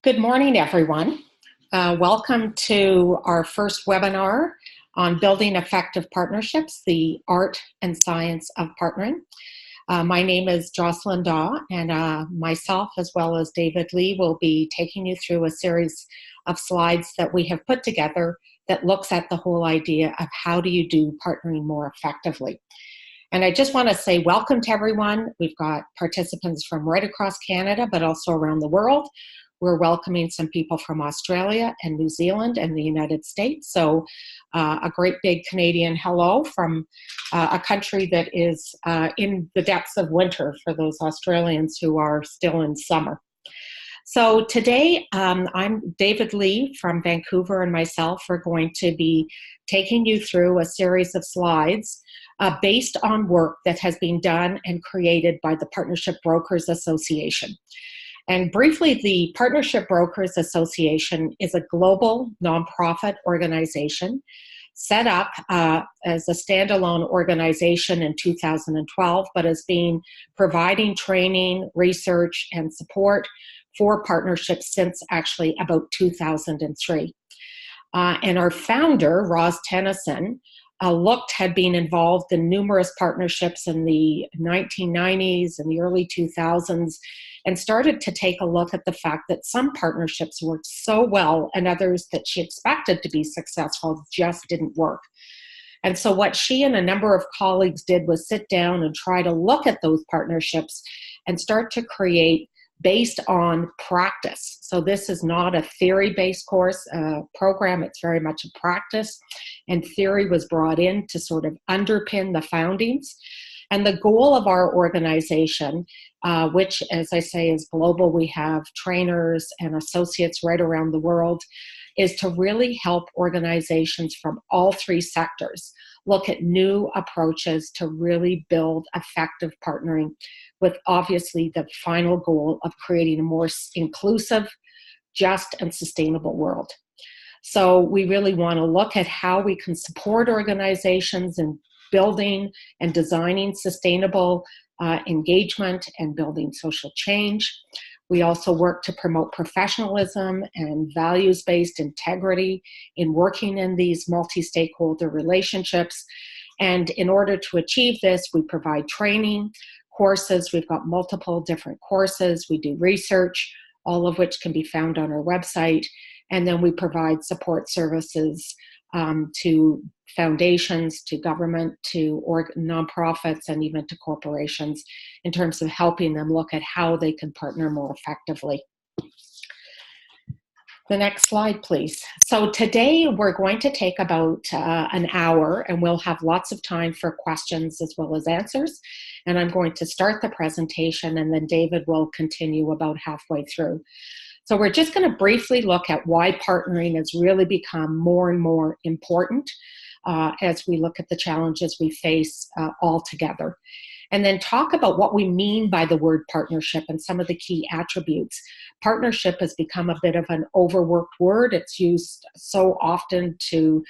Good morning, everyone. Welcome to our first webinar on building effective partnerships, the art and science of partnering. My name is Jocelyne and myself, as well as David Lee, will be taking you through a series of slides that we have put together that looks at the whole idea of how do you do partnering more effectively. And I just want to say welcome to everyone. We've got participants from right across Canada, but also around the world. We're welcoming some people from Australia and New Zealand and the United States. So a great big Canadian hello from a country that is in the depths of winter for those Australians who are still in summer. So today, I'm David Lee from Vancouver and myself are going to be taking you through a series of slides based on work that has been done and created by the Partnership Brokers Association. And briefly, the Partnership Brokers Association is a global nonprofit organization set up as a standalone organization in 2012, but has been providing training, research, and support for partnerships since actually about 2003. And our founder, Roz Tennyson, had been involved in numerous partnerships in the 1990s and the early 2000s and started to take a look at the fact that some partnerships worked so well and others that she expected to be successful just didn't work. And so what she and a number of colleagues did was sit down and try to look at those partnerships and start to create based on practice. So this is not a theory-based course program, it's very much a practice, and theory was brought in to sort of underpin the foundings. And the goal of our organization, which as I say is global, we have trainers and associates right around the world, is to really help organizations from all three sectors look at new approaches to really build effective partnering, with obviously the final goal of creating a more inclusive, just, and sustainable world. So we really want to look at how we can support organizations in building and designing sustainable engagement and building social change. We also work to promote professionalism and values-based integrity in working in these multi-stakeholder relationships. And in order to achieve this, we provide training, courses. We've got multiple different courses. We do research, all of which can be found on our website. And then we provide support services to foundations, to government, to nonprofits, and even to corporations in terms of helping them look at how they can partner more effectively. The next slide, please. So today we're going to take about an hour, and we'll have lots of time for questions as well as answers. And I'm going to start the presentation, and then David will continue about halfway through. So we're just going to briefly look at why partnering has really become more and more important as we look at the challenges we face all together. And then talk about what we mean by the word partnership and some of the key attributes. Partnership has become a bit of an overworked word. It's used so often to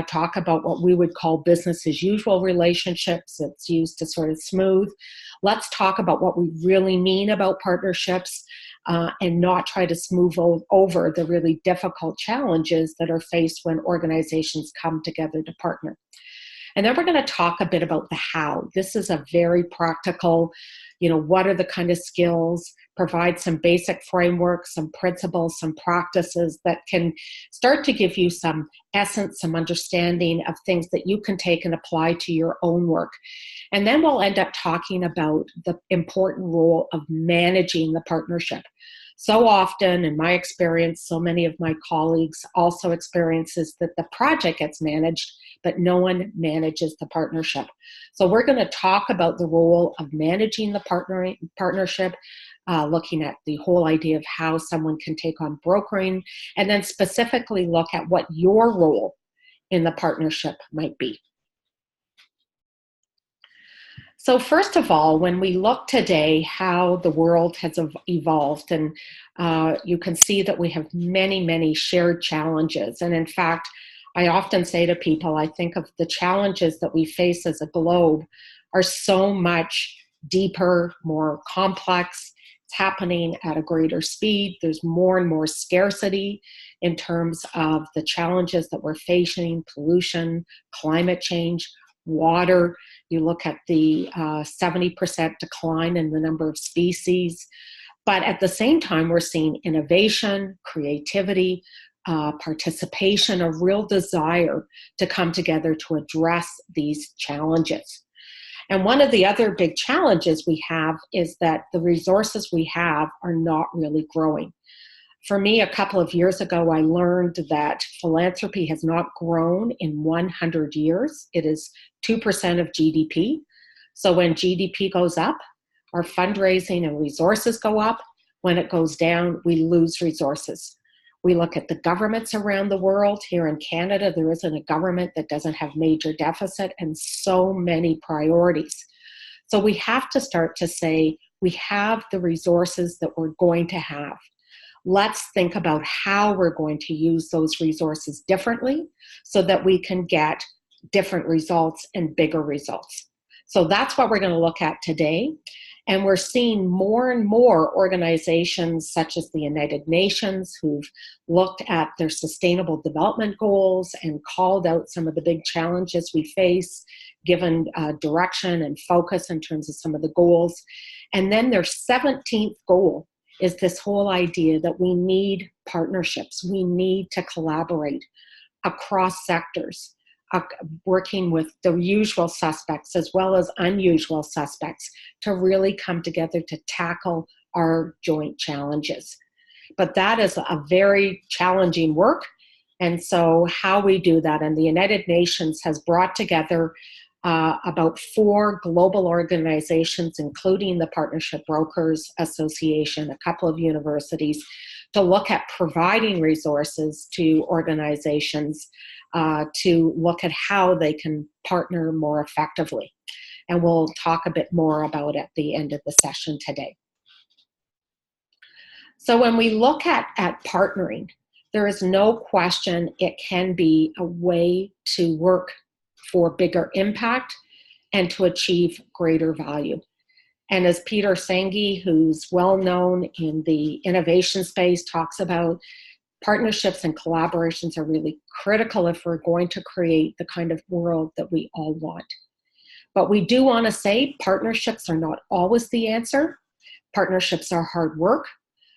talk about what we would call business as usual relationships. It's used to sort of smooth. Let's talk about what we really mean about partnerships and not try to smooth over the really difficult challenges that are faced when organizations come together to partner. And then we're going to talk a bit about the how. This is a very practical, what are the kind of skills, provide some basic frameworks, some principles, some practices that can start to give you some essence, some understanding of things that you can take and apply to your own work. And then we'll end up talking about the important role of managing the partnership. So often, in my experience, so many of my colleagues also experiences that the project gets managed, but no one manages the partnership. So we're going to talk about the role of managing the partnership, looking at the whole idea of how someone can take on brokering, and then specifically look at what your role in the partnership might be. So first of all, when we look today how the world has evolved, and you can see that we have many, many shared challenges. And in fact, I often say to people, I think of the challenges that we face as a globe are so much deeper, more complex. It's happening at a greater speed. There's more and more scarcity in terms of the challenges that we're facing: pollution, climate change, water. You look at the 70% decline in the number of species. But at the same time, we're seeing innovation, creativity, participation, a real desire to come together to address these challenges. And one of the other big challenges we have is that the resources we have are not really growing. For me, a couple of years ago, I learned that philanthropy has not grown in 100 years. It is 2% of GDP. So when GDP goes up, our fundraising and resources go up. When it goes down, we lose resources. We look at the governments around the world. Here in Canada, there isn't a government that doesn't have major deficit and so many priorities. So we have to start to say, we have the resources that we're going to have. Let's think about how we're going to use those resources differently so that we can get different results and bigger results. So that's what we're going to look at today. And we're seeing more and more organizations such as the United Nations who've looked at their sustainable development goals and called out some of the big challenges we face, given direction and focus in terms of some of the goals. And then their 17th goal is this whole idea that we need partnerships. We need to collaborate across sectors, working with the usual suspects as well as unusual suspects to really come together to tackle our joint challenges. But that is a very challenging work. And so how we do that, and the United Nations has brought together about 4 global organizations, including the Partnership Brokers Association, a couple of universities, to look at providing resources to organizations to look at how they can partner more effectively. And we'll talk a bit more about it at the end of the session today. So when we look at partnering, there is no question it can be a way to work for bigger impact and to achieve greater value. And as Peter Senge, who's well known in the innovation space, talks about, partnerships and collaborations are really critical if we're going to create the kind of world that we all want. But we do want to say partnerships are not always the answer. Partnerships are hard work.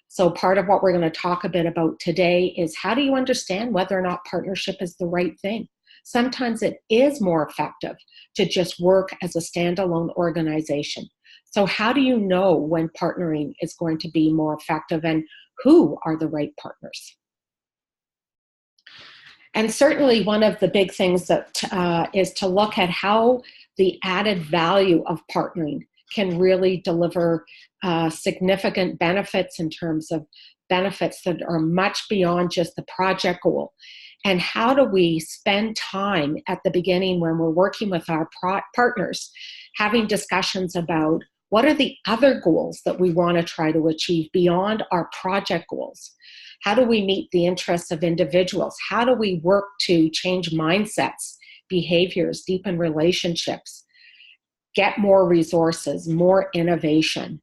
So part of what we're going to talk a bit about today is, how do you understand whether or not partnership is the right thing? Sometimes it is more effective to just work as a standalone organization. So how do you know when partnering is going to be more effective, and who are the right partners? And certainly one of the big things that is to look at how the added value of partnering can really deliver significant benefits in terms of benefits that are much beyond just the project goal. And how do we spend time at the beginning when we're working with our partners, having discussions about what are the other goals that we want to try to achieve beyond our project goals? How do we meet the interests of individuals? How do we work to change mindsets, behaviors, deepen relationships, get more resources, more innovation,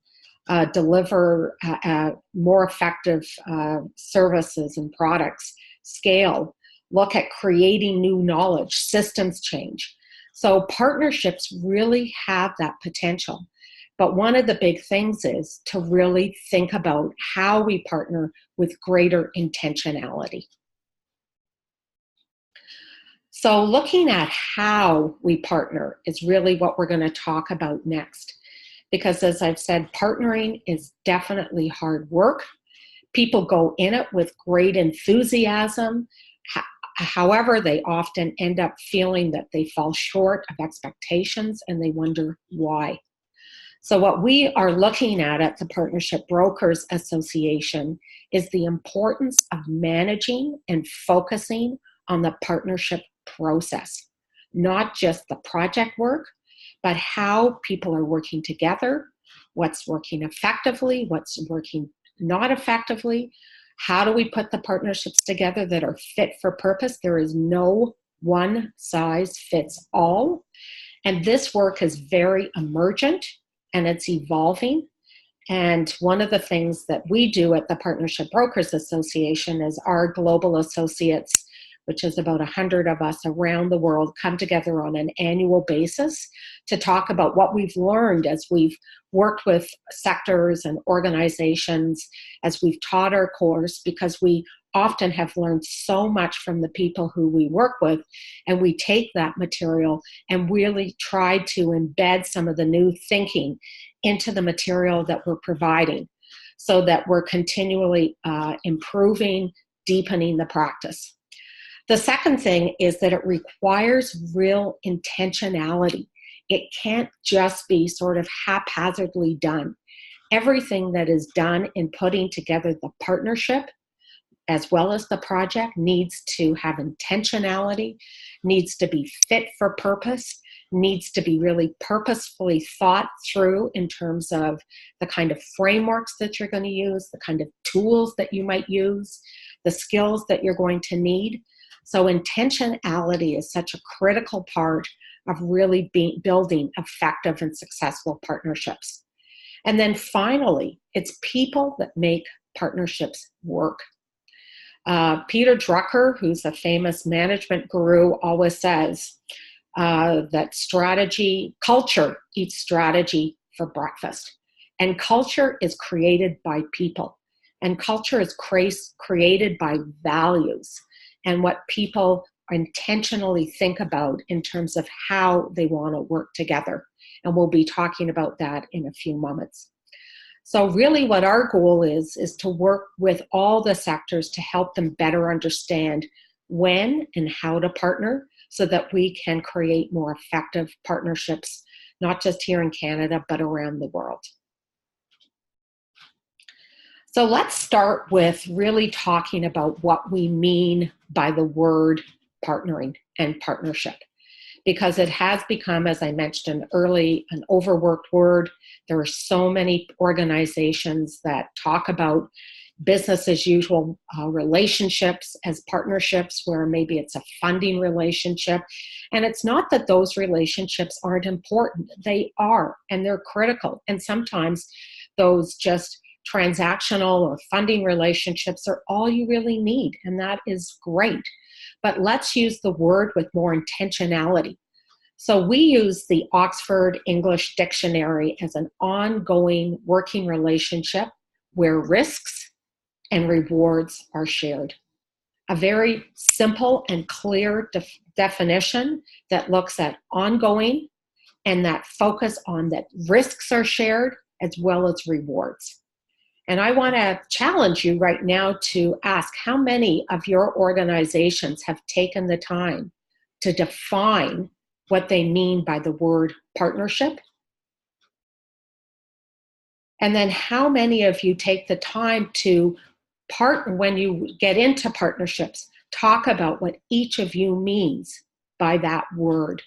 deliver more effective services and products, scale, look at creating new knowledge, systems change. So partnerships really have that potential. But one of the big things is to really think about how we partner with greater intentionality. So looking at how we partner is really what we're going to talk about next. Because as I've said, partnering is definitely hard work. People go in it with great enthusiasm. However, they often end up feeling that they fall short of expectations and they wonder why. So what we are looking at the Partnership Brokers Association is the importance of managing and focusing on the partnership process, not just the project work, but how people are working together, what's working effectively, what's working not effectively, how do we put the partnerships together that are fit for purpose. There is no one size fits all. And this work is very emergent and it's evolving. And one of the things that we do at the Partnership Brokers Association is our global associates, which is about 100 of us around the world, come together on an annual basis to talk about what we've learned as we've worked with sectors and organizations, as we've taught our course, because we often have learned so much from the people who we work with, and we take that material and really try to embed some of the new thinking into the material that we're providing so that we're continually improving, deepening the practice. The second thing is that it requires real intentionality. It can't just be sort of haphazardly done. Everything that is done in putting together the partnership as well as the project needs to have intentionality, needs to be fit for purpose, needs to be really purposefully thought through in terms of the kind of frameworks that you're going to use, the kind of tools that you might use, the skills that you're going to need. So intentionality is such a critical part of really building effective and successful partnerships. And then finally, it's people that make partnerships work. Peter Drucker, who's a famous management guru, always says that culture eats strategy for breakfast. And culture is created by people. And culture is created by values and what people intentionally think about in terms of how they want to work together. And we'll be talking about that in a few moments. So really what our goal is to work with all the sectors to help them better understand when and how to partner so that we can create more effective partnerships, not just here in Canada, but around the world. So let's start with really talking about what we mean by the word partnering and partnership, because it has become, as I mentioned early, an overworked word. There are so many organizations that talk about business as usual relationships as partnerships, where maybe it's a funding relationship. And it's not that those relationships aren't important. They are, and they're critical. And sometimes those just transactional or funding relationships are all you really need, and that is great. But let's use the word with more intentionality. So we use the Oxford English Dictionary as an ongoing working relationship where risks and rewards are shared. A very simple and clear definition that looks at ongoing and that focus on that risks are shared as well as rewards. And I want to challenge you right now to ask how many of your organizations have taken the time to define what they mean by the word partnership. And then how many of you take the time to partner when you get into partnerships, talk about what each of you means by that word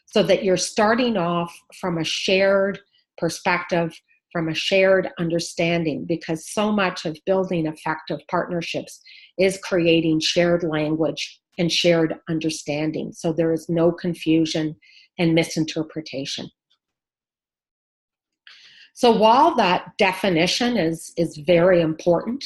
so that you're starting off from a shared perspective, from a shared understanding, because so much of building effective partnerships is creating shared language and shared understanding. So there is no confusion and misinterpretation. So while that definition is very important,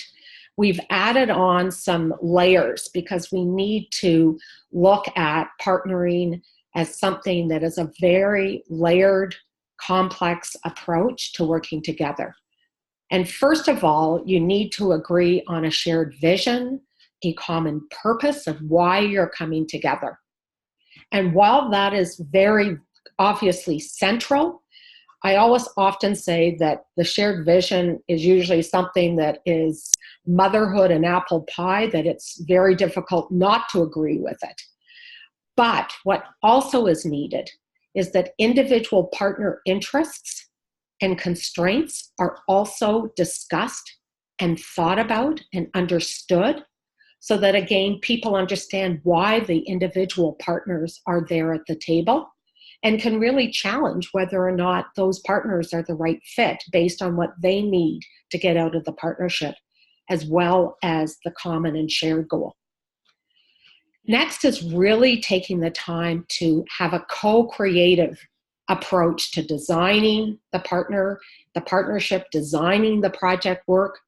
we've added on some layers because we need to look at partnering as something that is a very layered, complex approach to working together. And first of all, you need to agree on a shared vision, a common purpose of why you're coming together. And while that is very obviously central, I always often say that the shared vision is usually something that is motherhood and apple pie, that it's very difficult not to agree with it. But what also is needed is that individual partner interests and constraints are also discussed and thought about and understood so that, again, people understand why the individual partners are there at the table and can really challenge whether or not those partners are the right fit based on what they need to get out of the partnership, as well as the common and shared goal. Next is really taking the time to have a co-creative approach to designing the partnership, designing the project work,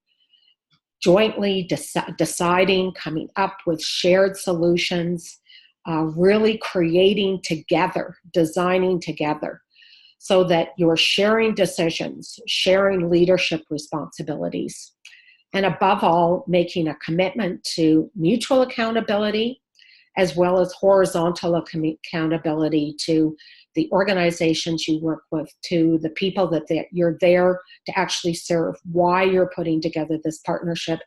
jointly deciding, coming up with shared solutions, really creating together, designing together, so that you're sharing decisions, sharing leadership responsibilities, and above all, making a commitment to mutual accountability as well as horizontal accountability to the organizations you work with, to the people that you're there to actually serve. Why you're putting together this partnership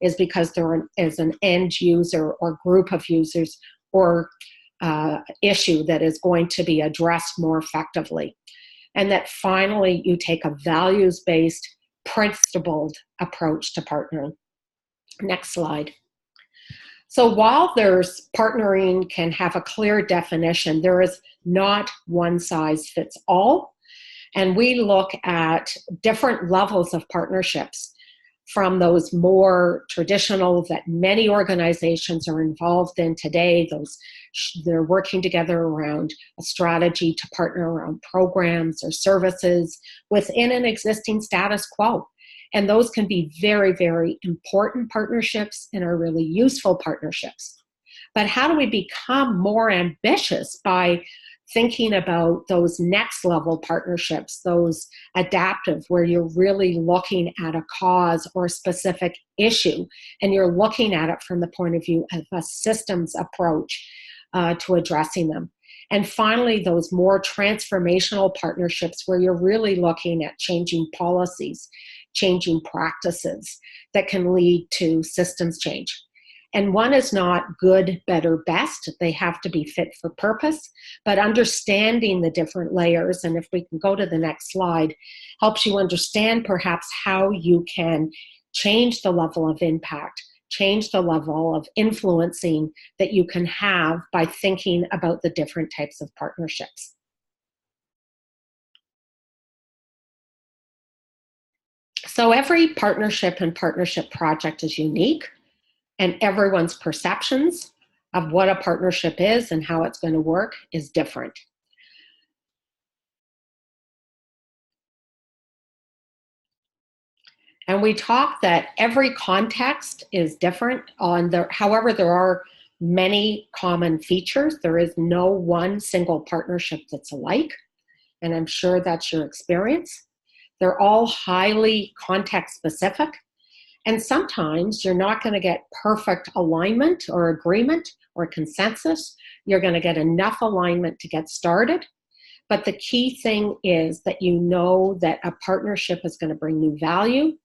is because there is an end user or group of users or issue that is going to be addressed more effectively. And that finally you take a values-based, principled approach to partnering. Next slide. So while there's partnering can have a clear definition, there is not one size fits all. And we look at different levels of partnerships, from those more traditional that many organizations are involved in today. They're working together around a strategy to partner around programs or services within an existing status quo. And those can be very, very important partnerships and are really useful partnerships. But how do we become more ambitious by thinking about those next level partnerships, those adaptive, where you're really looking at a cause or a specific issue, and you're looking at it from the point of view of a systems approach to addressing them. And finally, those more transformational partnerships where you're really looking at changing policies, changing practices that can lead to systems change. And one is not good, better, best. They have to be fit for purpose, but understanding the different layers, and if we can go to the next slide, helps you understand perhaps how you can change the level of impact, change the level of influencing that you can have by thinking about the different types of partnerships. So every partnership and partnership project is unique, and everyone's perceptions of what a partnership is and how it's going to work is different. And we talk that every context is different. However, there are many common features. There is no one single partnership that's alike, and I'm sure that's your experience. They're all highly context specific. And sometimes you're not going to get perfect alignment or agreement or consensus. You're going to get enough alignment to get started. But the key thing is that you know that a partnership is going to bring new value,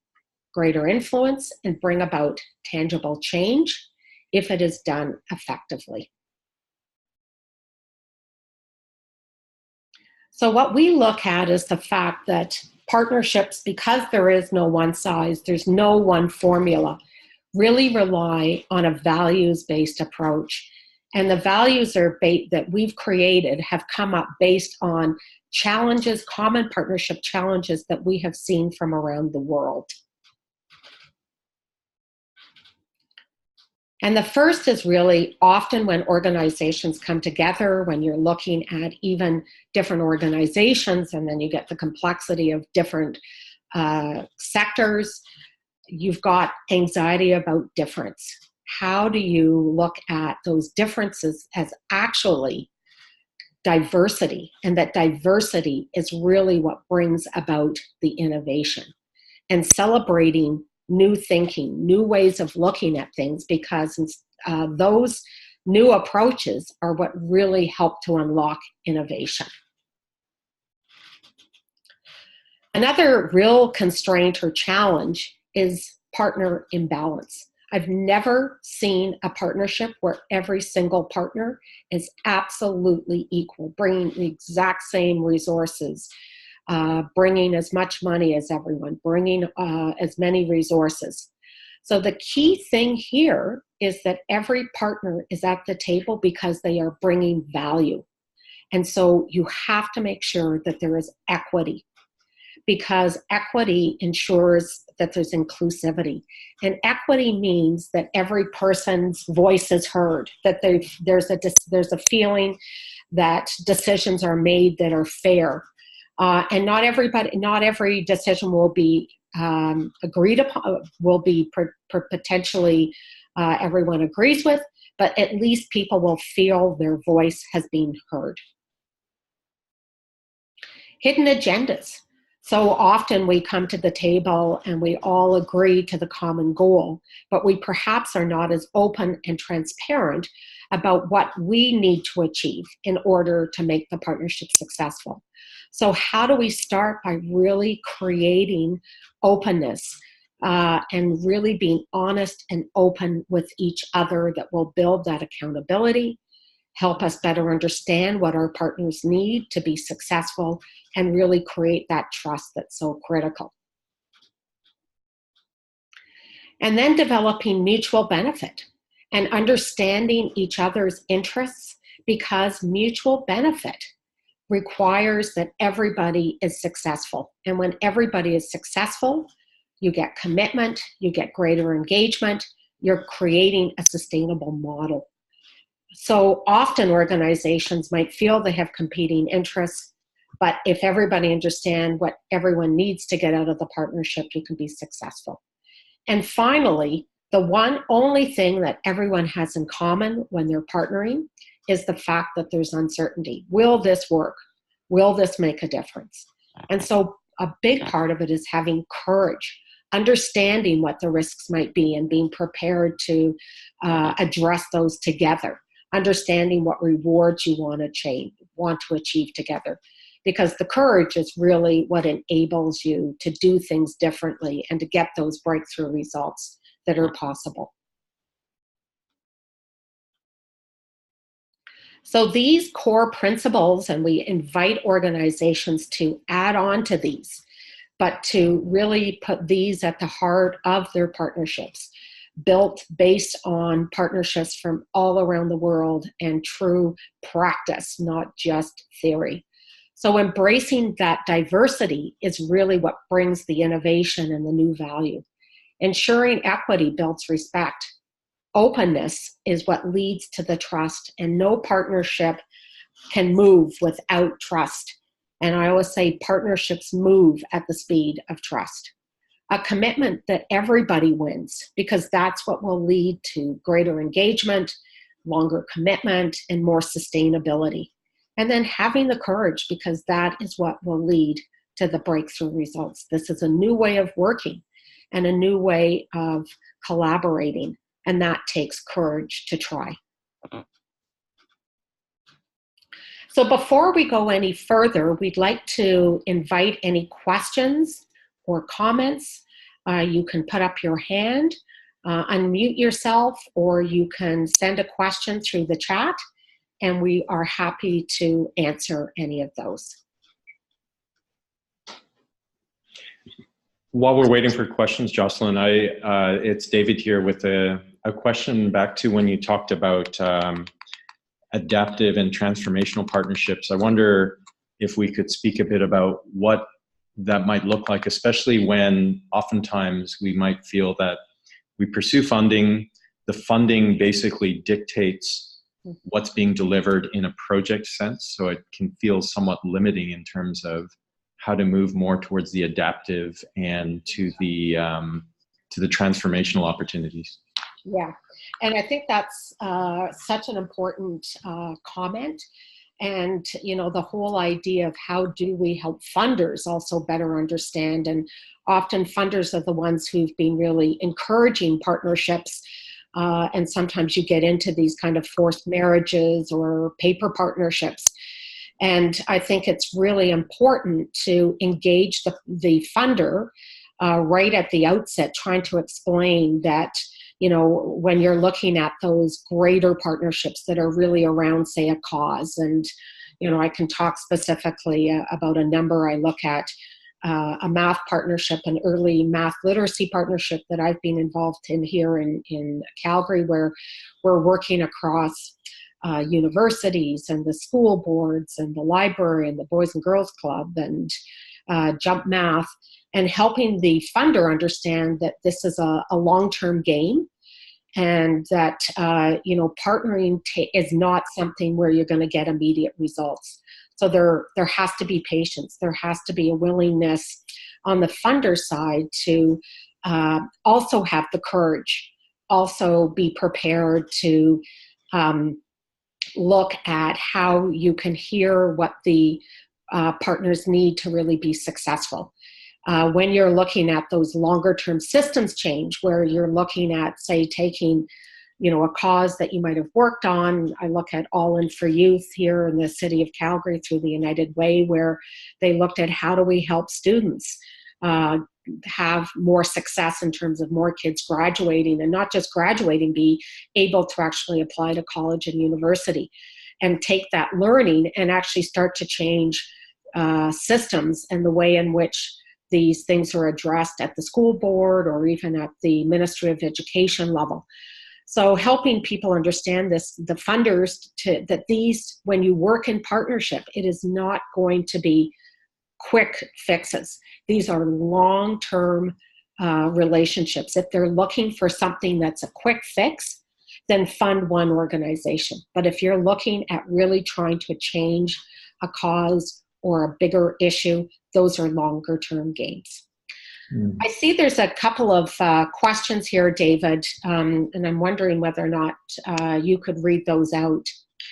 greater influence, and bring about tangible change if it is done effectively. So what we look at is the fact that partnerships, because there is no one size, there's no one formula, really rely on a values-based approach. And the values that we've created have come up based on challenges, common partnership challenges that we have seen from around the world. And the first is really often when organizations come together, when you're looking at even different organizations, and then you get the complexity of different sectors, you've got anxiety about difference. How do you look at those differences as actually diversity? And that diversity is really what brings about the innovation. And celebrating new thinking, new ways of looking at things, because those new approaches are what really help to unlock innovation. Another real constraint or challenge is partner imbalance. I've never seen a partnership where every single partner is absolutely equal, bringing the exact same resources, bringing as much money as everyone, bringing as many resources. So the key thing here is that every partner is at the table because they are bringing value. And so you have to make sure that there is equity. because equity ensures that there's inclusivity. And equity means that every person's voice is heard, that there's a feeling that decisions are made that are fair. And not every decision will be agreed upon, will be potentially everyone agrees with, but at least people will feel their voice has been heard. Hidden agendas. So often we come to the table and we all agree to the common goal, but we perhaps are not as open and transparent about what we need to achieve in order to make the partnership successful. So how do we start? By really creating openness and really being honest and open with each other that will build that accountability, help us better understand what our partners need to be successful, and really create that trust that's so critical. And then developing mutual benefit and understanding each other's interests, because mutual benefit requires that everybody is successful. And when everybody is successful, you get commitment, you get greater engagement, you're creating a sustainable model. So often organizations might feel they have competing interests, but if everybody understands what everyone needs to get out of the partnership, you can be successful. And finally, the one only thing that everyone has in common when they're partnering is the fact that there's uncertainty. Will this work? Will this make a difference? And so a big part of it is having courage, understanding what the risks might be and being prepared to address those together, understanding what rewards you want to achieve together. Because the courage is really what enables you to do things differently and to get those breakthrough results that are possible. So these core principles, and we invite organizations to add on to these, but to really put these at the heart of their partnerships, built based on partnerships from all around the world and true practice, not just theory. So embracing that diversity is really what brings the innovation and the new value. Ensuring equity builds respect. Openness is what leads to the trust, and no partnership can move without trust. And I always say partnerships move at the speed of trust. A commitment that everybody wins, because that's what will lead to greater engagement, longer commitment, and more sustainability. And then having the courage, because that is what will lead to the breakthrough results. This is a new way of working and a new way of collaborating, and that takes courage to try. So before we go any further, we'd like to invite any questions or comments. You can put up your hand, unmute yourself, or you can send a question through the chat, and we are happy to answer any of those. While we're waiting for questions, Jocelyne, it's David here with a question back to when you talked about adaptive and transformational partnerships. I wonder if we could speak a bit about what that might look like, especially when oftentimes we might feel that we pursue funding, the funding basically dictates what's being delivered in a project sense, so it can feel somewhat limiting in terms of how to move more towards the adaptive and to the transformational opportunities. Yeah, and I think that's such an important comment. And, you know, the whole idea of how do we help funders also better understand, and often funders are the ones who've been really encouraging partnerships, and sometimes you get into these kind of forced marriages or paper partnerships. And I think it's really important to engage the funder right at the outset, trying to explain that, you know, when you're looking at those greater partnerships that are really around, say, a cause, and, you know, I can talk specifically about a number I look at, a math partnership, an early math literacy partnership that I've been involved in here in Calgary, where we're working across universities and the school boards and the library and the Boys and Girls Club and jump math, and helping the funder understand that this is a long-term game, and that partnering is not something where you're going to get immediate results. So there has to be patience. There has to be a willingness on the funder side to also have the courage, also be prepared to look at how you can hear what the partners need to really be successful. When you're looking at those longer term systems change, where you're looking at, say, taking, a cause that you might have worked on. I look at All In for Youth here in the city of Calgary through the United Way, where they looked at how do we help students have more success in terms of more kids graduating, and not just graduating, be able to actually apply to college and university and take that learning and actually start to change systems and the way in which these things are addressed at the school board or even at the Ministry of Education level. So helping people understand this, the funders, that these, when you work in partnership, it is not going to be quick fixes. These are long-term relationships. If they're looking for something that's a quick fix, then fund one organization. But if you're looking at really trying to change a cause or a bigger issue, those are longer term gains. I see there's a couple of questions here, David, and I'm wondering whether or not you could read those out.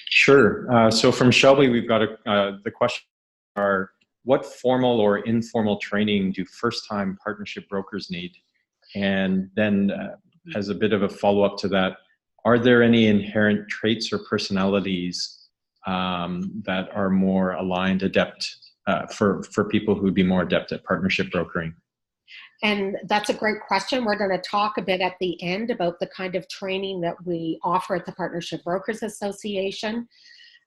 Sure. So from Shelby, we've got the question are, what formal or informal training do first-time partnership brokers need? And then as a bit of a follow-up to that, are there any inherent traits or personalities that are more aligned, adept, for people who would be more adept at partnership brokering? And that's a great question. We're going to talk a bit at the end about the kind of training that we offer at the Partnership Brokers Association.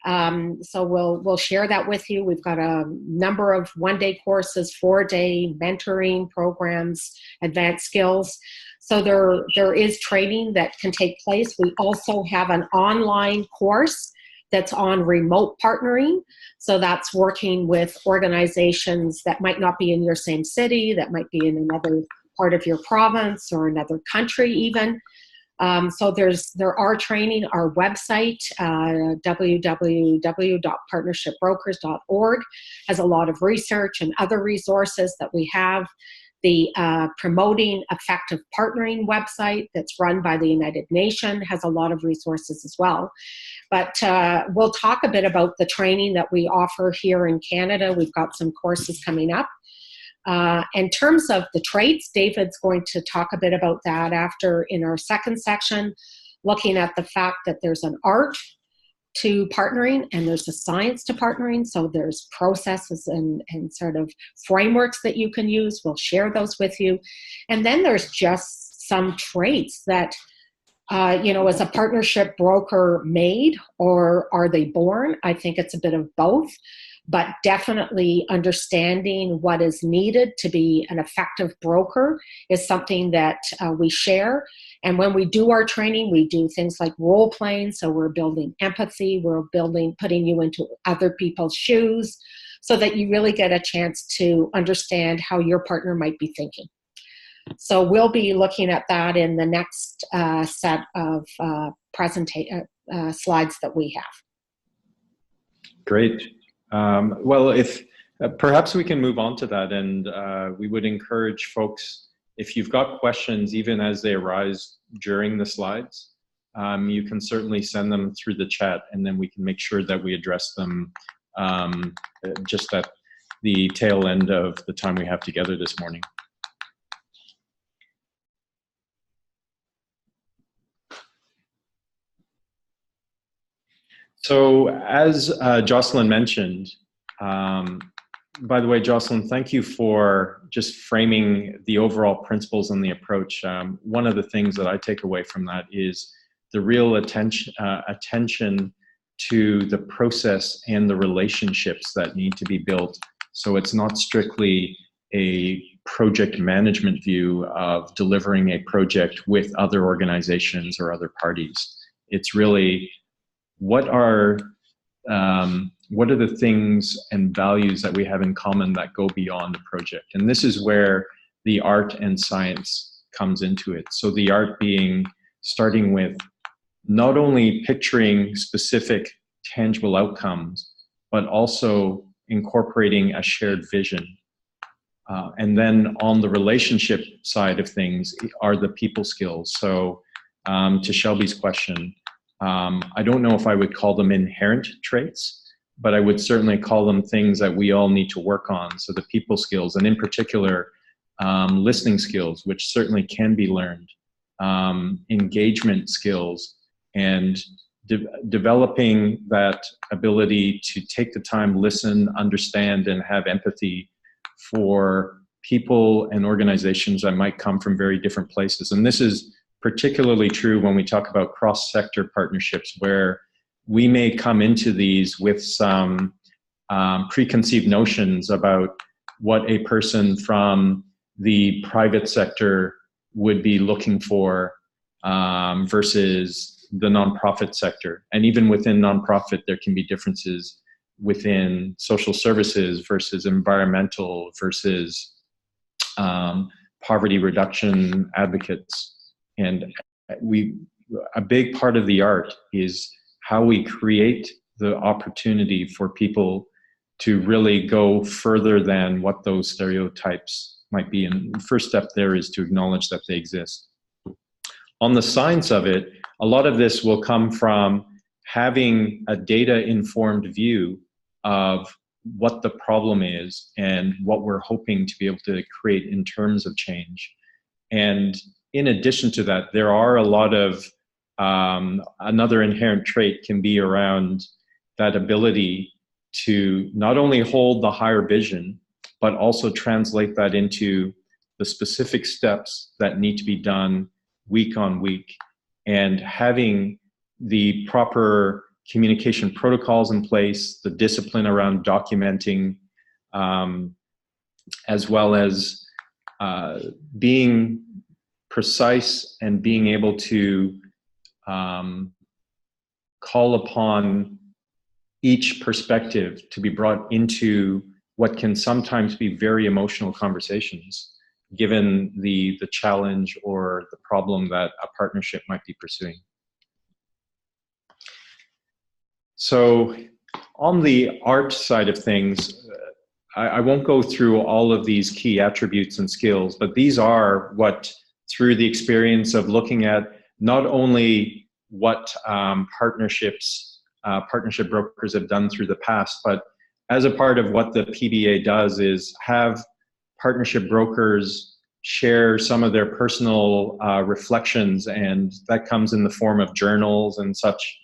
So we'll share that with you. We've got a number of one-day courses, 4-day mentoring programs, advanced skills. So there is training that can take place. We also have an online course that's on remote partnering. So that's working with organizations that might not be in your same city, that might be in another part of your province or another country even. So there are training. Our website, www.partnershipbrokers.org, has a lot of research and other resources that we have. The Promoting Effective Partnering website that's run by the United Nations has a lot of resources as well. But we'll talk a bit about the training that we offer here in Canada. We've got some courses coming up. In terms of the traits, David's going to talk a bit about that after in our second section, looking at the fact that there's an art to partnering and there's a science to partnering. So there's processes and sort of frameworks that you can use. We'll share those with you. And then there's just some traits that, is a partnership broker made, or are they born? I think it's a bit of both. But definitely understanding what is needed to be an effective broker is something that we share. And when we do our training, we do things like role playing. So we're building empathy, we're putting you into other people's shoes so that you really get a chance to understand how your partner might be thinking. So we'll be looking at that in the next set of slides that we have. Great. Well, if perhaps we can move on to that, and we would encourage folks, if you've got questions, even as they arise during the slides, you can certainly send them through the chat, and then we can make sure that we address them just at the tail end of the time we have together this morning. So as Jocelyne mentioned, by the way, Jocelyne, thank you for just framing the overall principles and the approach. One of the things that I take away from that is the real attention to the process and the relationships that need to be built. So it's not strictly a project management view of delivering a project with other organizations or other parties. It's really what are what are the things and values that we have in common that go beyond the project? And this is where the art and science comes into it. So the art being starting with not only picturing specific tangible outcomes, but also incorporating a shared vision. And then on the relationship side of things are the people skills. So to Shelby's question, I don't know if I would call them inherent traits, but I would certainly call them things that we all need to work on. So the people skills, and in particular, listening skills, which certainly can be learned, engagement skills, and developing that ability to take the time, listen, understand, and have empathy for people and organizations that might come from very different places. And this is particularly true when we talk about cross-sector partnerships, where we may come into these with some preconceived notions about what a person from the private sector would be looking for versus the nonprofit sector. And even within nonprofit, there can be differences within social services versus environmental versus poverty reduction advocates. And a big part of the art is how we create the opportunity for people to really go further than what those stereotypes might be. And the first step there is to acknowledge that they exist. On the science of it, a lot of this will come from having a data-informed view of what the problem is and what we're hoping to be able to create in terms of change. And in addition to that, there are a lot of, another inherent trait can be around that ability to not only hold the higher vision, but also translate that into the specific steps that need to be done week on week, and having the proper communication protocols in place, the discipline around documenting, as well as being precise and being able to call upon each perspective to be brought into what can sometimes be very emotional conversations, given the challenge or the problem that a partnership might be pursuing. So on the art side of things, I won't go through all of these key attributes and skills, but these are what, through the experience of looking at not only what partnership brokers have done through the past, but as a part of what the PBA does is have partnership brokers share some of their personal reflections, and that comes in the form of journals and such,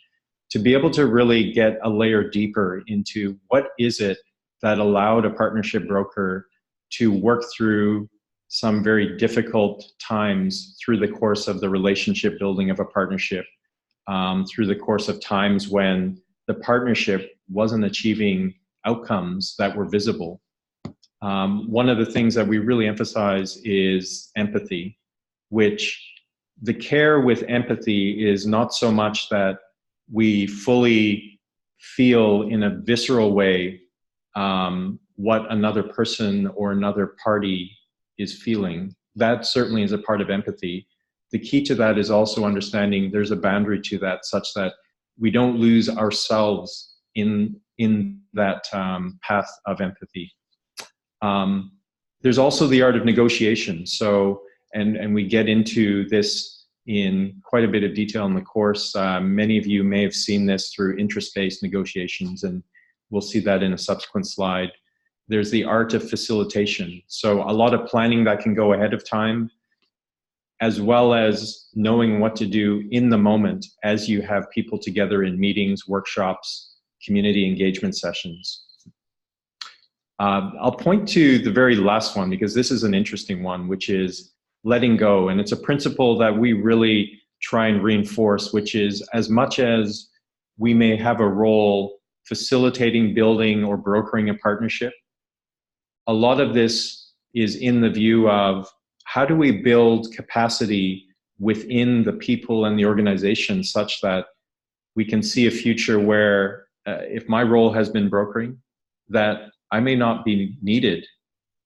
to be able to really get a layer deeper into what is it that allowed a partnership broker to work through some very difficult times through the course of the relationship building of a partnership, through the course of times when the partnership wasn't achieving outcomes that were visible. One of the things that we really emphasize is empathy, which the care with empathy is not so much that we fully feel in a visceral way what another person or another party is feeling. That certainly is a part of empathy. The key to that is also understanding there's a boundary to that, such that we don't lose ourselves in that path of empathy. There's also the art of negotiation. So, and we get into this in quite a bit of detail in the course. Many of you may have seen this through interest-based negotiations, and we'll see that in a subsequent slide. There's the art of facilitation. So a lot of planning that can go ahead of time, as well as knowing what to do in the moment as you have people together in meetings, workshops, community engagement sessions. I'll point to the very last one because this is an interesting one, which is letting go. And it's a principle that we really try and reinforce, which is as much as we may have a role facilitating, building, or brokering a partnership, a lot of this is in the view of how do we build capacity within the people and the organization such that we can see a future where if my role has been brokering, that I may not be needed.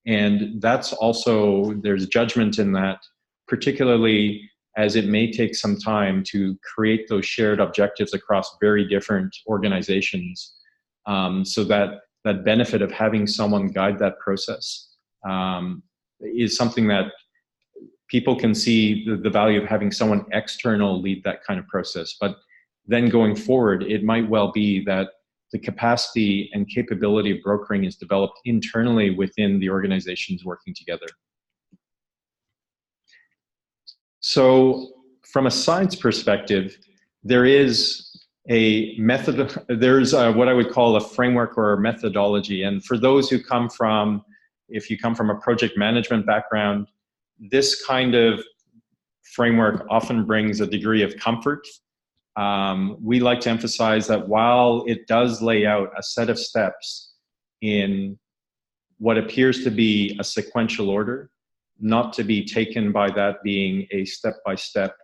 And that's also, there's judgment in that, particularly as it may take some time to create those shared objectives across very different organizations. So that benefit of having someone guide that process is something that people can see the value of having someone external lead that kind of process. But then going forward, it might well be that the capacity and capability of brokering is developed internally within the organizations working together. So from a science perspective, there is a method, there's what I would call a framework or a methodology. And for those who come from, if you come from a project management background, this kind of framework often brings a degree of comfort. We like to emphasize that while it does lay out a set of steps in what appears to be a sequential order, not to be taken by that being a step-by-step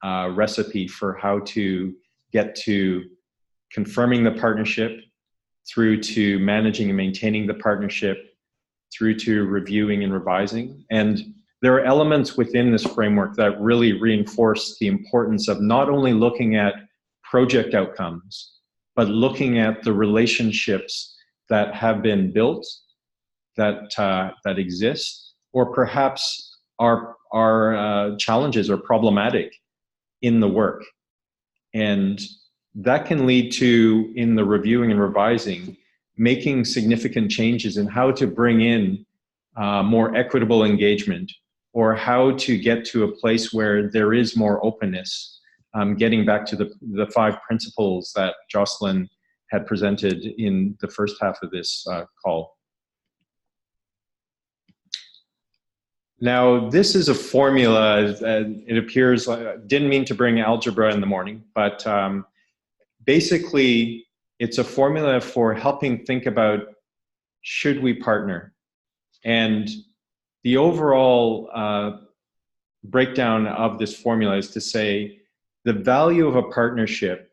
recipe for how to get to confirming the partnership, through to managing and maintaining the partnership, through to reviewing and revising. And there are elements within this framework that really reinforce the importance of not only looking at project outcomes, but looking at the relationships that have been built, that exist, or perhaps are challenges or problematic in the work. And that can lead to, in the reviewing and revising, making significant changes in how to bring in more equitable engagement, or how to get to a place where there is more openness, getting back to the 5 principles that Jocelyne had presented in the first half of this call. Now, this is a formula, it appears, didn't mean to bring algebra in the morning, but basically it's a formula for helping think about, should we partner? And the overall breakdown of this formula is to say the value of a partnership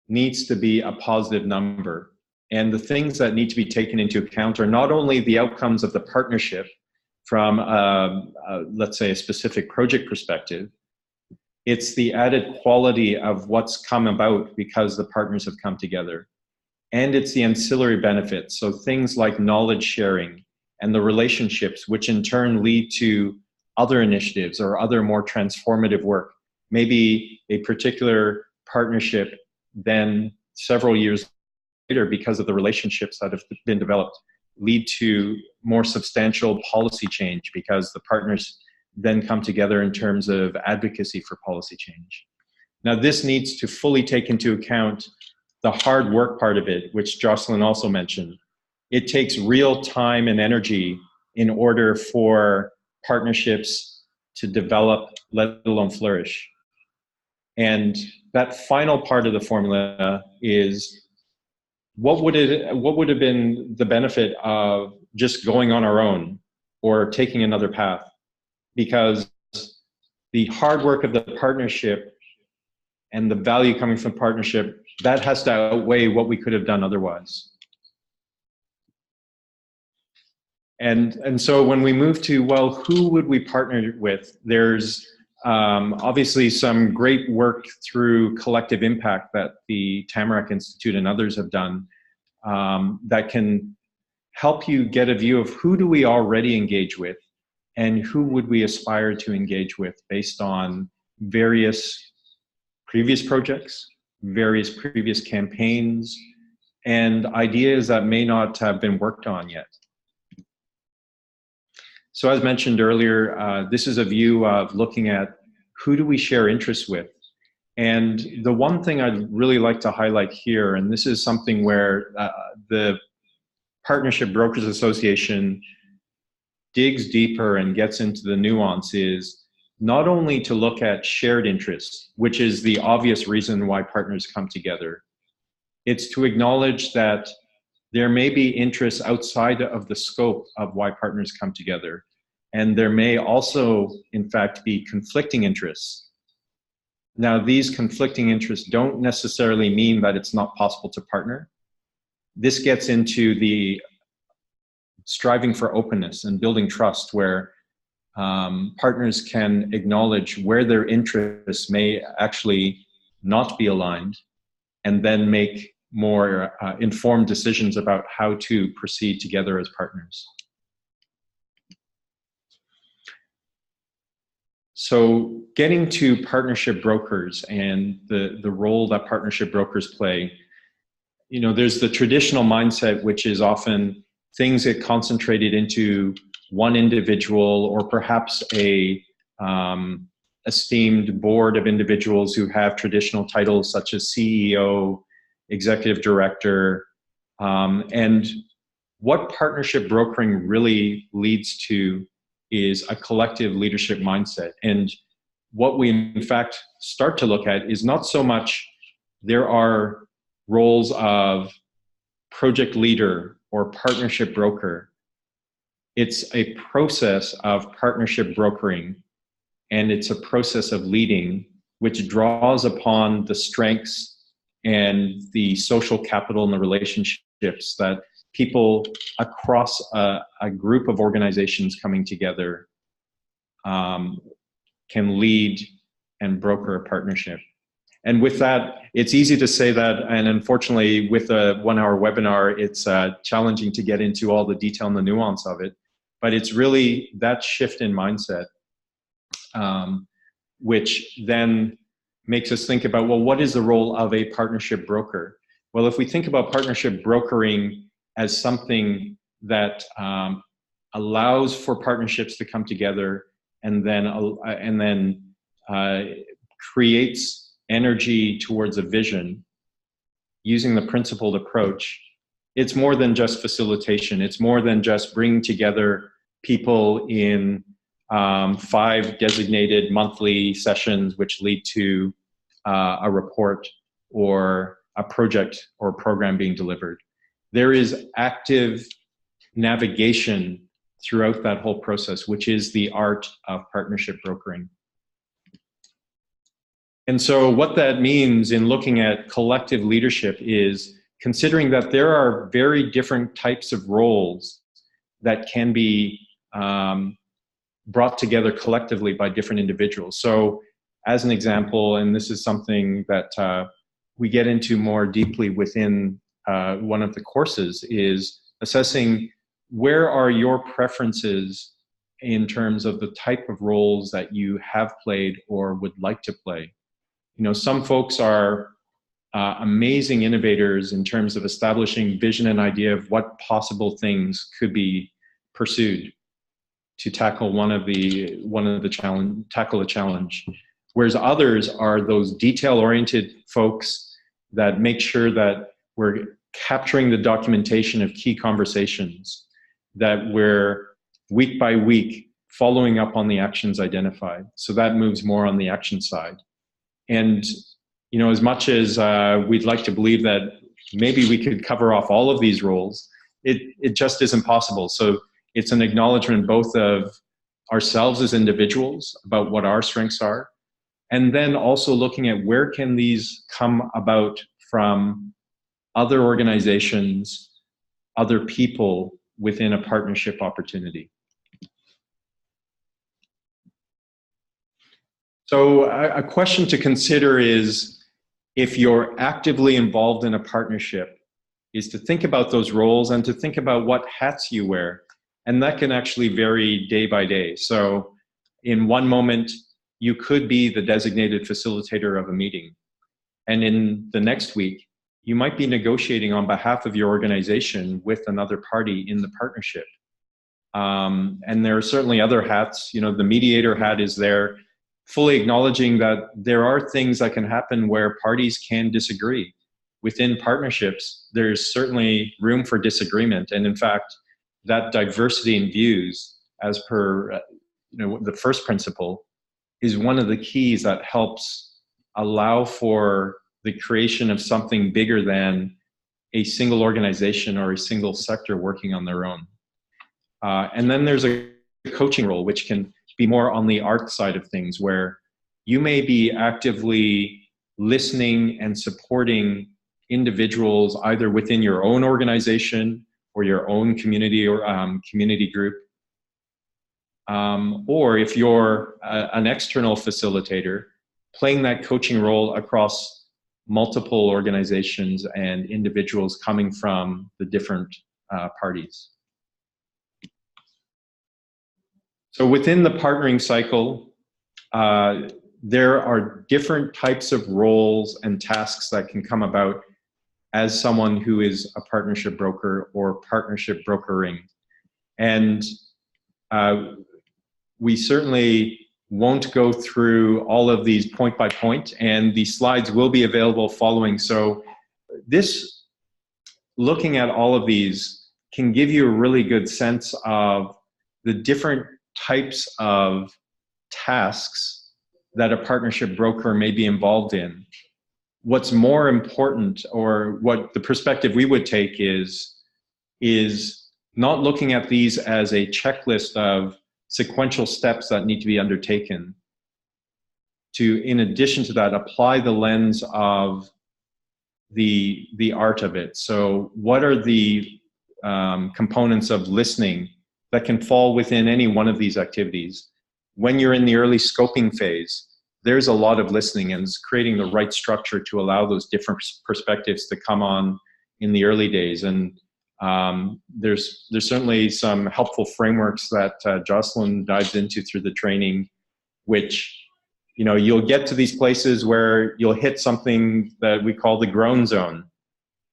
needs to be a positive number. And the things that need to be taken into account are not only the outcomes of the partnership from, let's say, a specific project perspective, it's the added quality of what's come about because the partners have come together. And it's the ancillary benefits, so things like knowledge sharing and the relationships, which in turn lead to other initiatives or other more transformative work. Maybe a particular partnership then several years later, because of the relationships that have been developed, lead to more substantial policy change because the partners then come together in terms of advocacy for policy change. Now, this needs to fully take into account the hard work part of it, which Jocelyne also mentioned. It takes real time and energy in order for partnerships to develop, let alone flourish. And that final part of the formula is, what would have been the benefit of just going on our own or taking another path? Because the hard work of the partnership and the value coming from partnership, that has to outweigh what we could have done otherwise. And so when we move to, well, who would we partner with? There's obviously some great work through collective impact that the Tamarack Institute and others have done that can help you get a view of who do we already engage with and who would we aspire to engage with based on various previous projects, various previous campaigns, and ideas that may not have been worked on yet. So as mentioned earlier, this is a view of looking at who do we share interests with. And the one thing I'd really like to highlight here, and this is something where the Partnership Brokers Association digs deeper and gets into the nuance, is not only to look at shared interests, which is the obvious reason why partners come together. It's to acknowledge that there may be interests outside of the scope of why partners come together. And there may also, in fact, be conflicting interests. Now, these conflicting interests don't necessarily mean that it's not possible to partner. This gets into the striving for openness and building trust, where partners can acknowledge where their interests may actually not be aligned, and then make more informed decisions about how to proceed together as partners. So getting to partnership brokers and the role that partnership brokers play, there's the traditional mindset, which is often things get concentrated into one individual, or perhaps a esteemed board of individuals who have traditional titles such as CEO, executive director. And what partnership brokering really leads to is a collective leadership mindset. And what we in fact start to look at is not so much there are roles of project leader or partnership broker. It's a process of partnership brokering, and it's a process of leading which draws upon the strengths and the social capital and the relationships that people across a group of organizations coming together can lead and broker a partnership. And with that, it's easy to say that, and unfortunately with a 1-hour webinar, it's challenging to get into all the detail and the nuance of it. But it's really that shift in mindset, which then makes us think about, well, what is the role of a partnership broker? Well, if we think about partnership brokering as something that allows for partnerships to come together and then creates energy towards a vision using the principled approach, it's more than just facilitation. It's more than just bringing together people in 5 designated monthly sessions which lead to a report or a project or a program being delivered. There is active navigation throughout that whole process, which is the art of partnership brokering. And so what that means in looking at collective leadership is considering that there are very different types of roles that can be brought together collectively by different individuals. So as an example, and this is something that we get into more deeply within one of the courses, is assessing where are your preferences in terms of the type of roles that you have played or would like to play. Some folks are amazing innovators in terms of establishing vision and idea of what possible things could be pursued to tackle tackle a challenge. Whereas others are those detail-oriented folks that make sure that we're capturing the documentation of key conversations, that we're week by week following up on the actions identified. So that moves more on the action side. And, as much as we'd like to believe that maybe we could cover off all of these roles, it just isn't possible. So it's an acknowledgement both of ourselves as individuals about what our strengths are, and then also looking at where can these come about from other organizations, other people within a partnership opportunity. So a question to consider is, if you're actively involved in a partnership, is to think about those roles and to think about what hats you wear. And that can actually vary day by day. So in one moment, you could be the designated facilitator of a meeting. And in the next week, you might be negotiating on behalf of your organization with another party in the partnership. And there are certainly other hats. The mediator hat is there, fully acknowledging that there are things that can happen where parties can disagree. Within partnerships, there's certainly room for disagreement. And in fact, that diversity in views, as per the first principle, is one of the keys that helps allow for the creation of something bigger than a single organization or a single sector working on their own. And then there's a coaching role, which can be more on the art side of things, where you may be actively listening and supporting individuals either within your own organization or your own community or community group. Or if you're an external facilitator, playing that coaching role across multiple organizations and individuals coming from the different parties. So within the partnering cycle, there are different types of roles and tasks that can come about as someone who is a partnership broker or partnership brokering. And we certainly won't go through all of these point by point, and the slides will be available following. So this, looking at all of these, can give you a really good sense of the different types of tasks that a partnership broker may be involved in. What's more important, or what the perspective we would take is not looking at these as a checklist of sequential steps that need to be undertaken. To, in addition to that, apply the lens of the art of it. So what are the components of listening that can fall within any one of these activities? When you're in the early scoping phase, there's a lot of listening, and it's creating the right structure to allow those different perspectives to come on in the early days. And there's certainly some helpful frameworks that Jocelyne dives into through the training, which, you know, you'll get to these places where you'll hit something that we call the groan zone,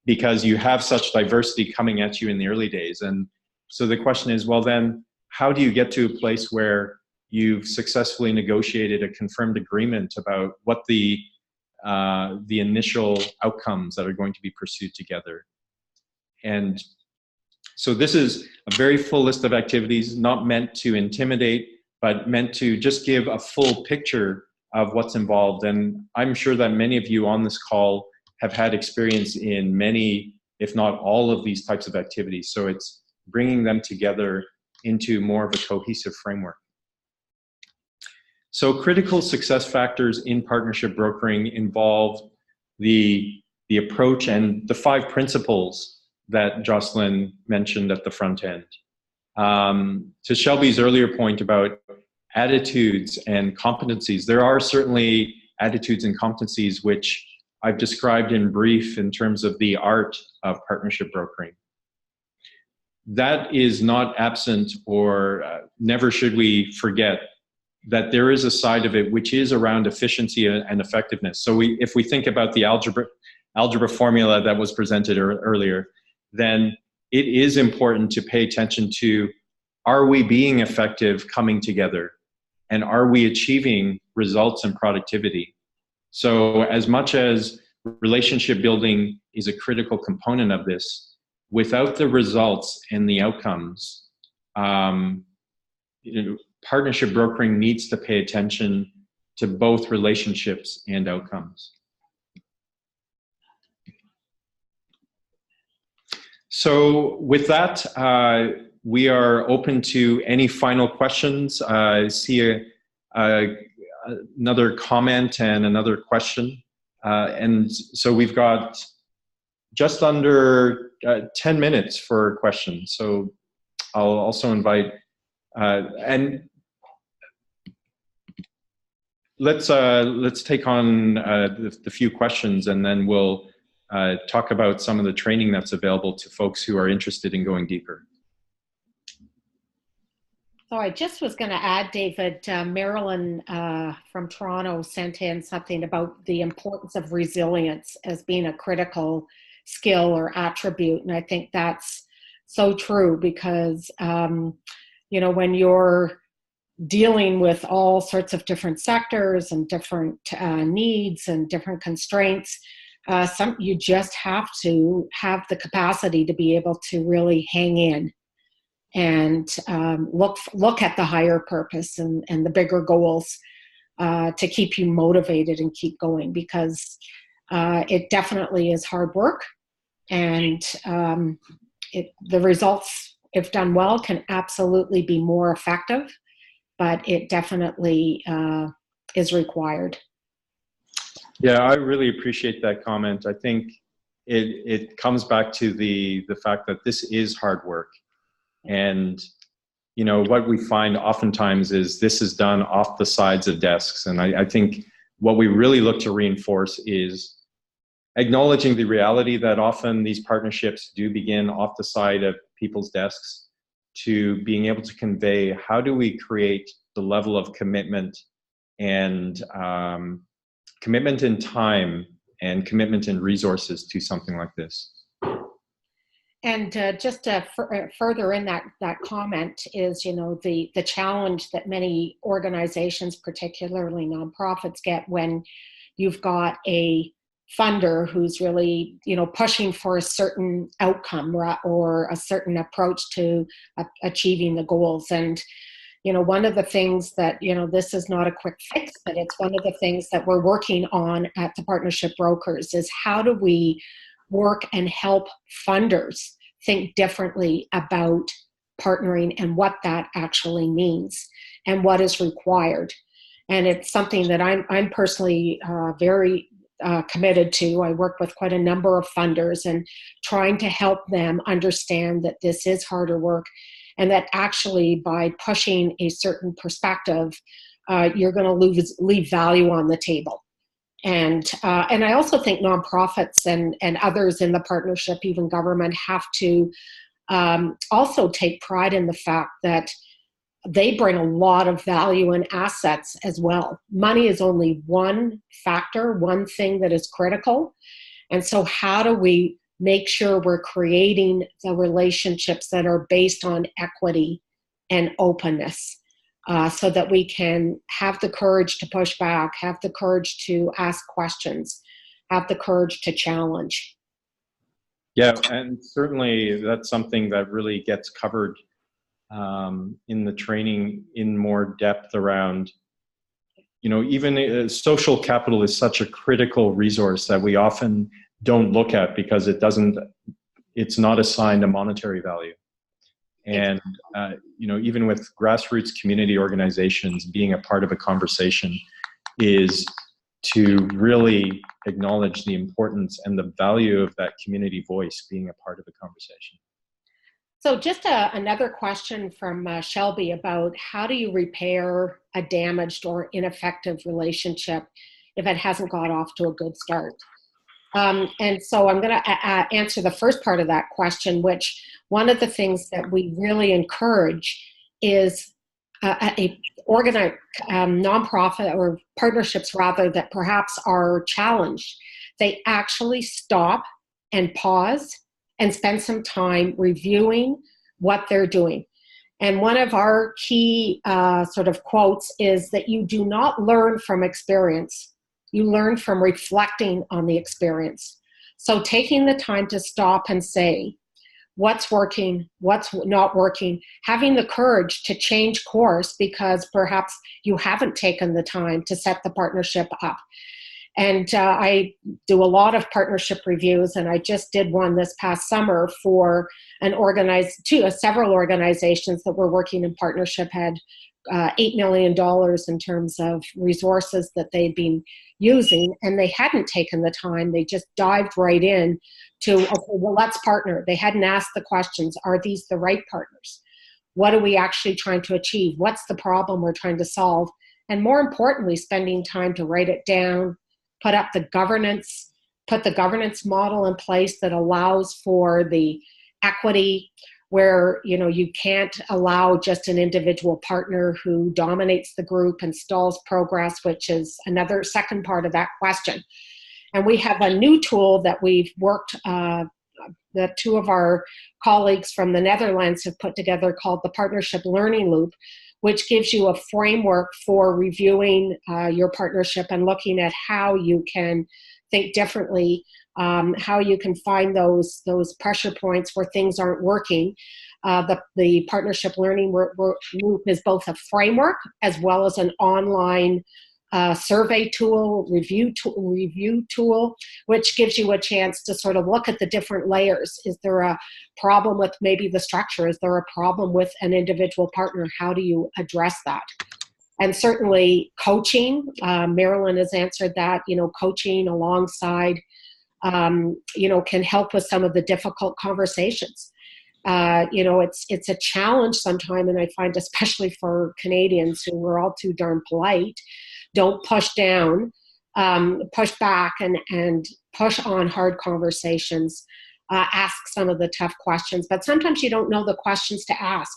because you have such diversity coming at you in the early days. And so the question is, well then, how do you get to a place where you've successfully negotiated a confirmed agreement about what the initial outcomes that are going to be pursued together? And so this is a very full list of activities, not meant to intimidate, but meant to just give a full picture of what's involved. And I'm sure that many of you on this call have had experience in many, if not all, of these types of activities. So it's bringing them together into more of a cohesive framework. So critical success factors in partnership brokering involve the approach and the 5 principles that Jocelyne mentioned at the front end. To Shelby's earlier point about attitudes and competencies, there are certainly attitudes and competencies which I've described in brief in terms of the art of partnership brokering. That is not absent, or never should we forget that there is a side of it which is around efficiency and effectiveness. So if we think about the algebra formula that was presented earlier, then it is important to pay attention to, are we being effective coming together? And are we achieving results and productivity? So as much as relationship building is a critical component of this, without the results and the outcomes, partnership brokering needs to pay attention to both relationships and outcomes. So with that, we are open to any final questions. I see another comment and another question. And so we've got just under 10 minutes for questions. So I'll also invite, and let's take on the few questions, and then we'll talk about some of the training that's available to folks who are interested in going deeper. So I just was going to add, David, Marilyn from Toronto sent in something about the importance of resilience as being a critical skill or attribute. And I think that's so true, because, you know, when you're dealing with all sorts of different sectors and different needs and different constraints, you just have to have the capacity to be able to really hang in and look at the higher purpose and the bigger goals to keep you motivated and keep going, because it definitely is hard work, and the results, if done well, can absolutely be more effective, but it definitely is required. Yeah, I really appreciate that comment. I think it comes back to the fact that this is hard work. And, you know, what we find oftentimes is this is done off the sides of desks. And I think what we really look to reinforce is acknowledging the reality that often these partnerships do begin off the side of people's desks, to being able to convey how do we create the level of commitment and commitment in time and commitment in resources to something like this. And just further in that comment is, you know, the challenge that many organizations, particularly nonprofits, get when you've got a funder who's really, you know, pushing for a certain outcome or a certain approach to achieving the goals. And, you know, one of the things that, you know, this is not a quick fix, but it's one of the things that we're working on at the Partnership Brokers is how do we work and help funders think differently about partnering and what that actually means and what is required. And it's something that I'm personally very committed to. I work with quite a number of funders and trying to help them understand that this is harder work and that actually by pushing a certain perspective, you're going to leave value on the table. And I also think nonprofits and others in the partnership, even government, have to also take pride in the fact that they bring a lot of value and assets as well. Money is only one factor, one thing that is critical. And so how do we make sure we're creating the relationships that are based on equity and openness? So that we can have the courage to push back, have the courage to ask questions, have the courage to challenge. Yeah, and certainly that's something that really gets covered in the training in more depth around, you know, even social capital is such a critical resource that we often don't look at because it's not assigned a monetary value. And, you know, even with grassroots community organizations, being a part of a conversation is to really acknowledge the importance and the value of that community voice being a part of the conversation. So just another question from Shelby about how do you repair a damaged or ineffective relationship if it hasn't got off to a good start? And so I'm going to answer the first part of that question, which one of the things that we really encourage is a organized nonprofit or partnerships rather that perhaps are challenged. They actually stop and pause and spend some time reviewing what they're doing. And one of our key sort of quotes is that you do not learn from experience. You learn from reflecting on the experience. So taking the time to stop and say, what's working, what's not working, having the courage to change course because perhaps you haven't taken the time to set the partnership up. And I do a lot of partnership reviews, and I just did one this past summer for several organizations that were working in partnership, had $8 million in terms of resources that they'd been using, and they hadn't taken the time. They just dived right in to, okay, well, let's partner. They hadn't asked the questions, are these the right partners? What are we actually trying to achieve? What's the problem we're trying to solve? And more importantly, spending time to write it down, put the governance model in place that allows for the equity, where, you know, you can't allow just an individual partner who dominates the group and stalls progress, which is another second part of that question. And we have a new tool that we've worked, that two of our colleagues from the Netherlands have put together called the Partnership Learning Loop, which gives you a framework for reviewing your partnership and looking at how you can think differently, how you can find those pressure points where things aren't working. The Partnership Learning Loop is both a framework as well as an online survey tool, review tool, which gives you a chance to sort of look at the different layers. Is there a problem with maybe the structure? Is there a problem with an individual partner? How do you address that? And certainly coaching, Marilyn has answered that, coaching alongside, can help with some of the difficult conversations. It's a challenge sometimes, and I find especially for Canadians who are all too darn polite, don't push down, push back and push on hard conversations, ask some of the tough questions, but sometimes you don't know the questions to ask.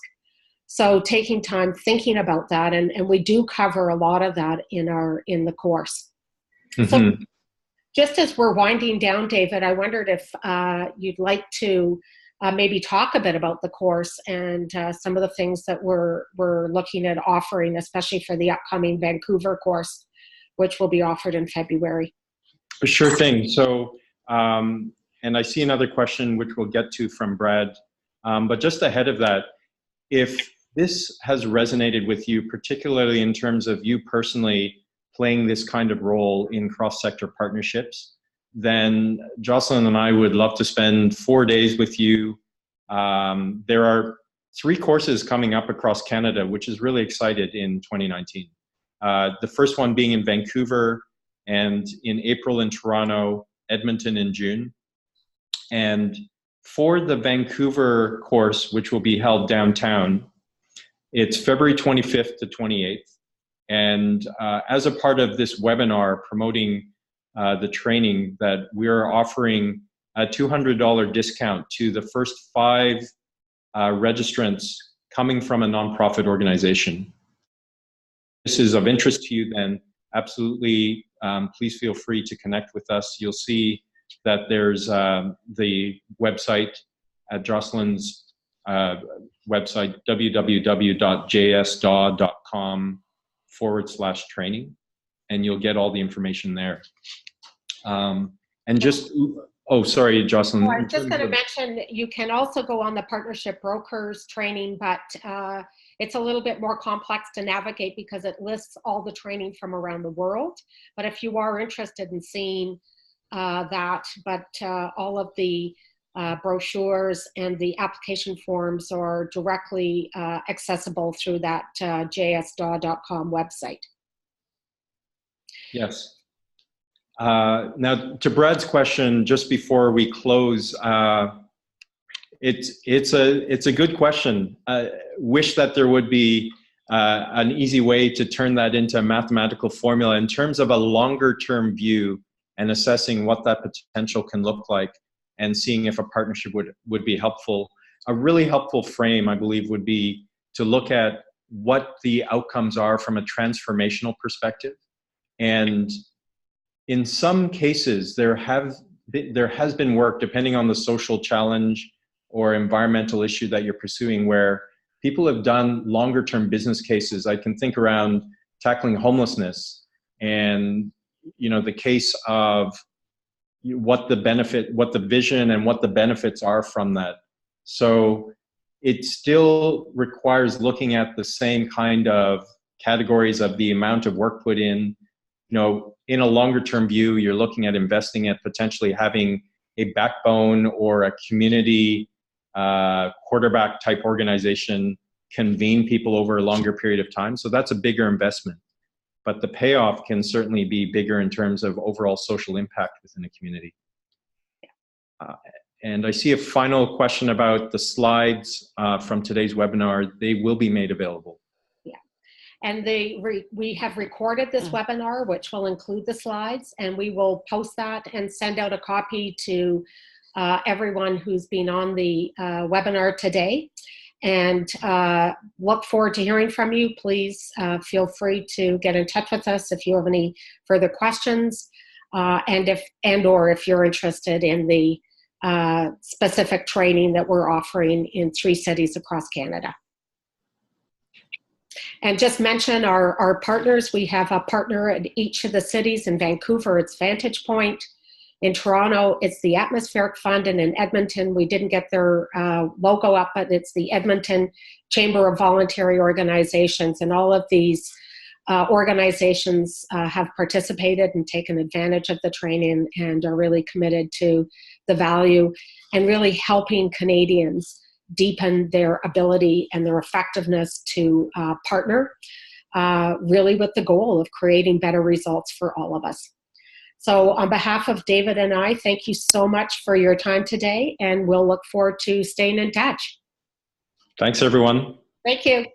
So taking time thinking about that, and we do cover a lot of that in the course. Mm-hmm. So just as we're winding down, David, I wondered if you'd like to maybe talk a bit about the course and some of the things that we're looking at offering, especially for the upcoming Vancouver course, which will be offered in February. Sure thing. So, and I see another question which we'll get to from Brad, but just ahead of that, if this has resonated with you, particularly in terms of you personally playing this kind of role in cross-sector partnerships, then Jocelyne and I would love to spend 4 days with you. There are 3 courses coming up across Canada, which is really excited in 2019. The first one being in Vancouver, and in April in Toronto, Edmonton in June. And for the Vancouver course, which will be held downtown, it's February 25th to 28th. And as a part of this webinar promoting the training, that we're offering a $200 discount to the first 5 registrants coming from a nonprofit organization. If this is of interest to you, then absolutely please feel free to connect with us. You'll see that there's the website at Jocelyne's website, www.jsdaw.com/training, and you'll get all the information there. And just, oh, sorry, Jocelyne. I was just going to mention, you can also go on the Partnership Brokers training, but it's a little bit more complex to navigate because it lists all the training from around the world. But if you are interested in seeing that, but all of the brochures and the application forms are directly accessible through that jsdaw.com website. Yes. Now, to Brad's question, just before we close, it's a good question. Wish that there would be an easy way to turn that into a mathematical formula in terms of a longer-term view and assessing what that potential can look like and seeing if a partnership would be helpful. A really helpful frame, I believe, would be to look at what the outcomes are from a transformational perspective. And in some cases, there has been work, depending on the social challenge or environmental issue that you're pursuing, where people have done longer term business cases. I can think around tackling homelessness and, the case of what the vision and what the benefits are from that. So it still requires looking at the same kind of categories of the amount of work put in. In a longer term view, you're looking at investing at potentially having a backbone or a community quarterback type organization convene people over a longer period of time. So that's a bigger investment. But the payoff can certainly be bigger in terms of overall social impact within a community. And I see a final question about the slides from today's webinar. They will be made available. Yeah, and we have recorded this webinar, which will include the slides, and we will post that and send out a copy to everyone who's been on the webinar today. And look forward to hearing from you. Please feel free to get in touch with us if you have any further questions, or if you're interested in the specific training that we're offering in 3 cities across Canada. And just mention our partners. We have a partner at each of the cities. In Vancouver, it's Vantage Point. In Toronto, it's the Atmospheric Fund, and in Edmonton, we didn't get their logo up, but it's the Edmonton Chamber of Voluntary Organizations. And all of these organizations have participated and taken advantage of the training and are really committed to the value and really helping Canadians deepen their ability and their effectiveness to partner really with the goal of creating better results for all of us. So on behalf of David and I, thank you so much for your time today, and we'll look forward to staying in touch. Thanks, everyone. Thank you.